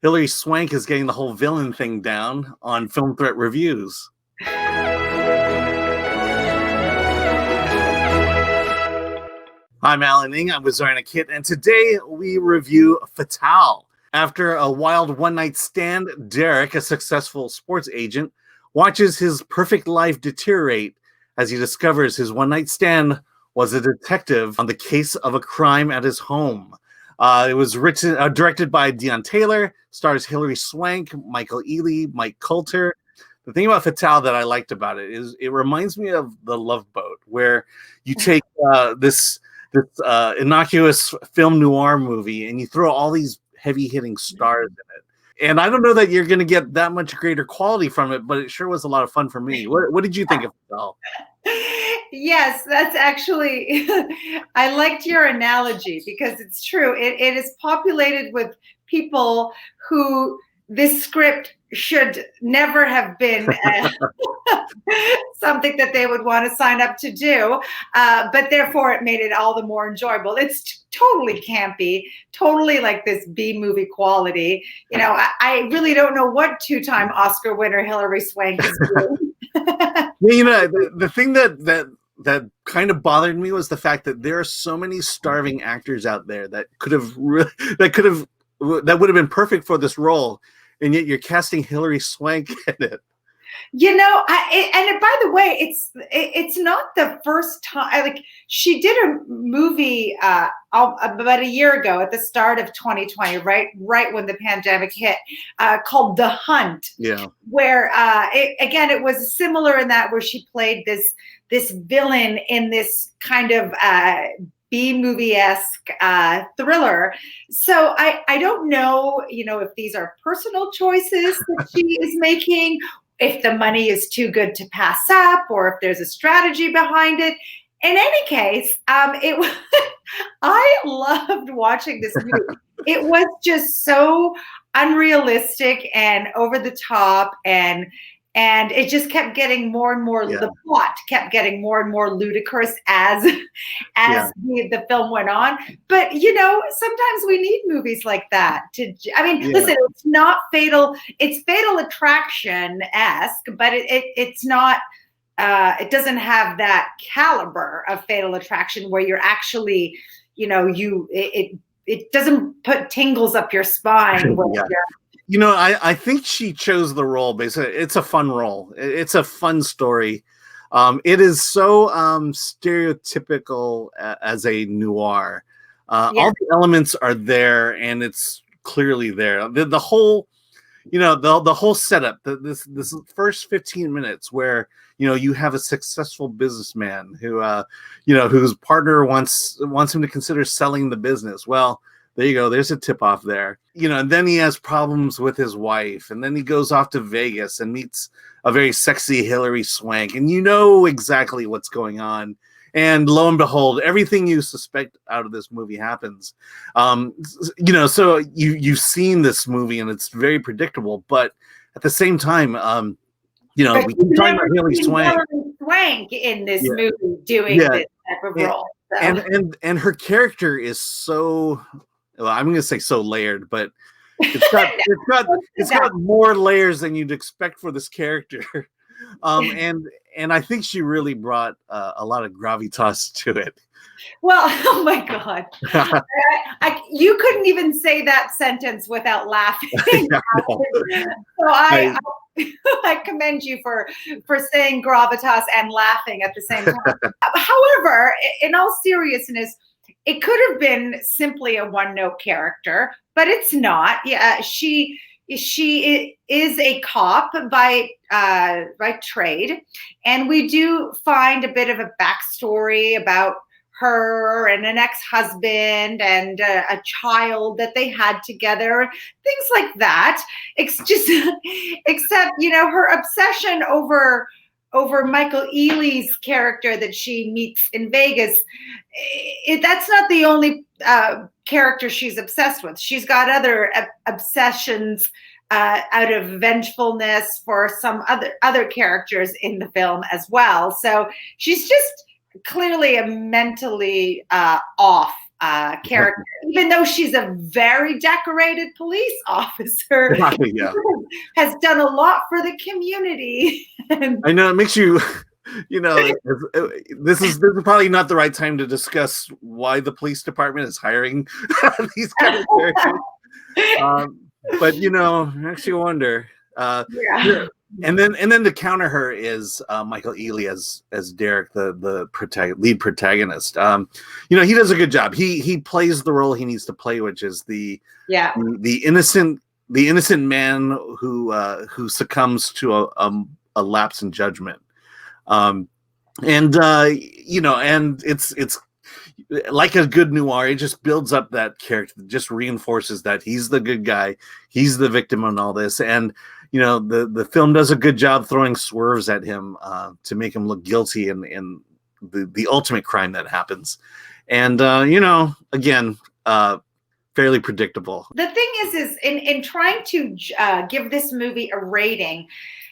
Hilary Swank is getting the whole villain thing down on Film Threat Reviews. I'm Alan Ng, I'm with Zorianna Kit, and today we review Fatale. After a wild one-night stand, Derrick, a successful sports agent, watches his perfect life deteriorate as he discovers his one-night stand was a detective on the case of a crime at his home. It was directed by Deon, stars Hilary Swank, Michael Ealy, Mike Colter. The thing about Fatale that I liked about it is it reminds me of The Love Boat, where you take this innocuous film-noir movie and you throw all these heavy-hitting stars in it. And I don't know that you're going to get that much greater quality from it, but it sure was a lot of fun for me. What did you think of Fatale? Yes, that's actually, I liked your analogy because it's true. It is populated with people who this script should never have been something that they would want to sign up to do, but therefore it made it all the more enjoyable. It's totally campy, totally like this B-movie quality. You know, I really don't know what two-time Oscar winner Hilary Swank is doing. You know, the thing that kind of bothered me was the fact that there are so many starving actors out there that would have been perfect for this role, and yet you're casting Hilary Swank in it. You know, and by the way, it's not the first time. Like, she did a movie about a year ago at the start of 2020, right when the pandemic hit, called The Hunt. Yeah. Where it was similar in that, where she played this villain in this kind of B-movie-esque thriller. So I don't know, if these are personal choices that she is making, if the money is too good to pass up, or if there's a strategy behind it. In any case, I loved watching this movie. It was just so unrealistic and over the top, and it just kept getting more and more. Yeah. The plot kept getting more and more ludicrous as the film went on. But sometimes we need movies like that to. I mean, listen, it's not Fatal. It's Fatal Attraction-esque, but it's not. It doesn't have that caliber of Fatal Attraction where you're actually, it doesn't put tingles up your spine. I think she chose the role basically. It's a fun role. It's a fun story. It is so stereotypical as a noir. All the elements are there, and it's clearly there. The whole, the whole setup. This first 15 minutes where you have a successful businessman who whose partner wants him to consider selling the business. Well, there you go. There's a tip off there. And then he has problems with his wife, and then he goes off to Vegas and meets a very sexy Hilary Swank, and you know exactly what's going on. And lo and behold, everything you suspect out of this movie happens. So you've seen this movie, and it's very predictable. But at the same time, we keep talking about Hilary Swank in this movie doing this type of role. So. And her character is so. Well, I'm going to say so layered, but it's got more layers than you'd expect for this character, and I think she really brought a lot of gravitas to it. Well, oh my God, you couldn't even say that sentence without laughing. So I commend you for saying gravitas and laughing at the same time. However, in all seriousness, it could have been simply a one-note character, but it's not. Yeah, she is a cop by trade, and we do find a bit of a backstory about her and an ex-husband and a child that they had together, things like that. It's just, except her obsession over Michael Ealy's character that she meets in Vegas, that's not the only character she's obsessed with. She's got other obsessions out of vengefulness for some other characters in the film as well. So she's just clearly a mentally off character, even though she's a very decorated police officer. Yeah. Has done a lot for the community. I know it makes you, this is probably not the right time to discuss why the police department is hiring these kind of characters. But makes you wonder. Yeah. And then to counter her is Michael Ealy as Derrick, the lead protagonist. He does a good job. He plays the role he needs to play, which is the innocent man who succumbs to a lapse in judgment. And it's like a good noir. It just builds up that character, just reinforces that he's the good guy, he's the victim in all this, and the film does a good job throwing swerves at him to make him look guilty in the ultimate crime that happens. And again, fairly predictable. The thing is in trying to give this movie a rating,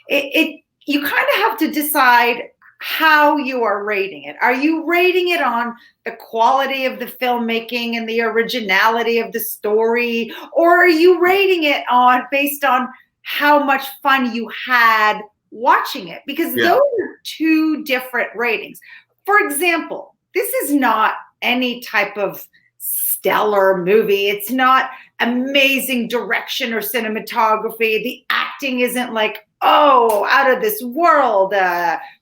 you kind of have to decide how you are rating it. Are you rating it on the quality of the filmmaking and the originality of the story, or are you rating it based on how much fun you had watching it? Because those are two different ratings. For example, this is not any type of stellar movie. It's not amazing direction or cinematography. The acting isn't like, oh, out of this world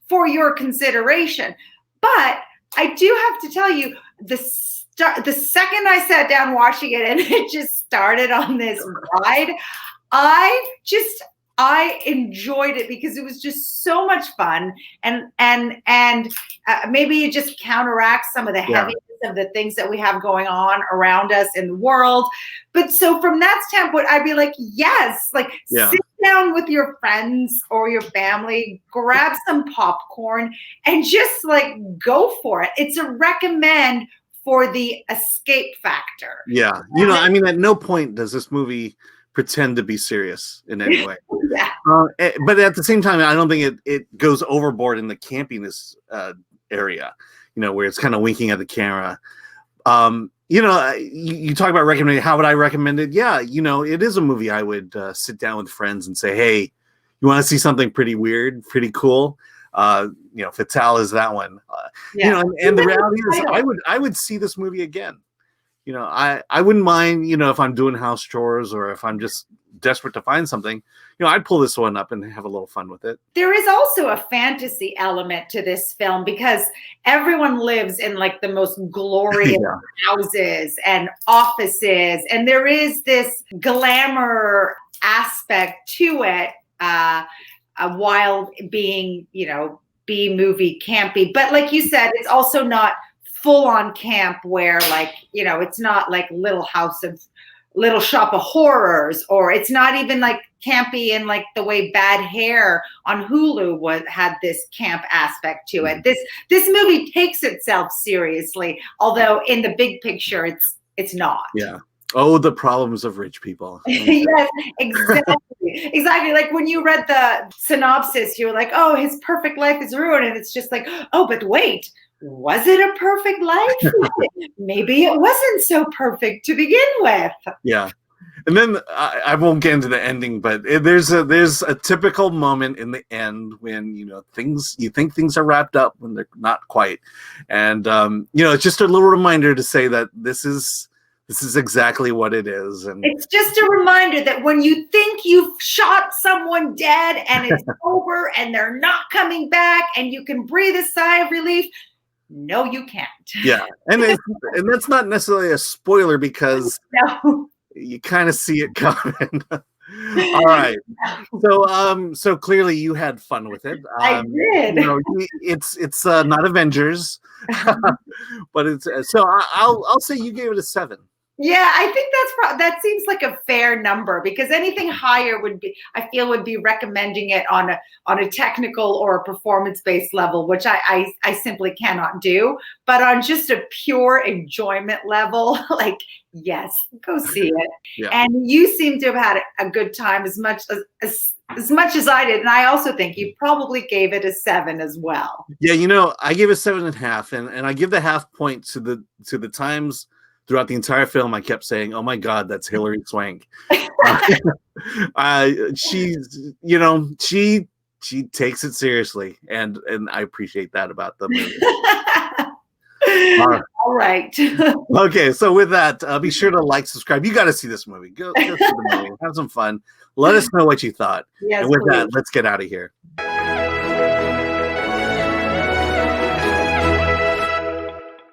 for your consideration. But I do have to tell you, the second I sat down watching it and it just started on this ride, I enjoyed it because it was just so much fun, and maybe it just counteracts some of the heaviness of the things that we have going on around us in the world. But so from that standpoint, I'd be like, yes, sit down with your friends or your family, grab some popcorn, and just go for it. It's a recommend for the escape factor. Yeah, at no point does this movie pretend to be serious in any way. But at the same time, I don't think it goes overboard in the campiness area, where it's kind of winking at the camera. You talk about recommending. How would I recommend it? Yeah, it is a movie I would sit down with friends and say, hey, you want to see something pretty weird, pretty cool? Fatale is that one. And the reality is I would see this movie again. I wouldn't mind, if I'm doing house chores or if I'm just desperate to find something, I'd pull this one up and have a little fun with it. There is also a fantasy element to this film because everyone lives in the most glorious houses and offices. And there is this glamour aspect to it while being, B-movie campy. But like you said, it's also not full on camp where it's not like Little Shop of Horrors, or it's not even campy in the way Bad Hair on Hulu had this camp aspect to it. This movie takes itself seriously, although in the big picture it's not. Yeah. Oh, the problems of rich people. Yes, exactly. Exactly. Like when you read the synopsis, you were like, oh, his perfect life is ruined. And it's just like, oh, but wait, was it a perfect life? Maybe it wasn't so perfect to begin with. Yeah. And then I won't get into the ending, but there's a typical moment in the end when, you think things are wrapped up when they're not quite. And, it's just a little reminder to say that this is exactly what it is. And it's just a reminder that when you think you've shot someone dead and it's over and they're not coming back and you can breathe a sigh of relief, no, you can't. Yeah. And that's not necessarily a spoiler because you kind of see it coming. All right. So clearly you had fun with it. I did. It's not Avengers, but it's so I'll say you gave it a 7. Yeah, I think that seems like a fair number because anything higher would be recommending it on a technical or a performance-based level, which I simply cannot do. But on just a pure enjoyment level, yes, go see it. Yeah. And you seem to have had a good time as much as I did, and I also think you probably gave it a 7 as well. Yeah, I gave it 7.5, and I give the half point to the times throughout the entire film, I kept saying, "Oh my God, that's Hilary Swank." She's, you know, she takes it seriously, and I appreciate that about the movie. All right. Okay, so with that, be sure to like, subscribe. You got to see this movie. Go see the movie. Have some fun. Let us know what you thought. Yes, and with please. that, let's get out of here.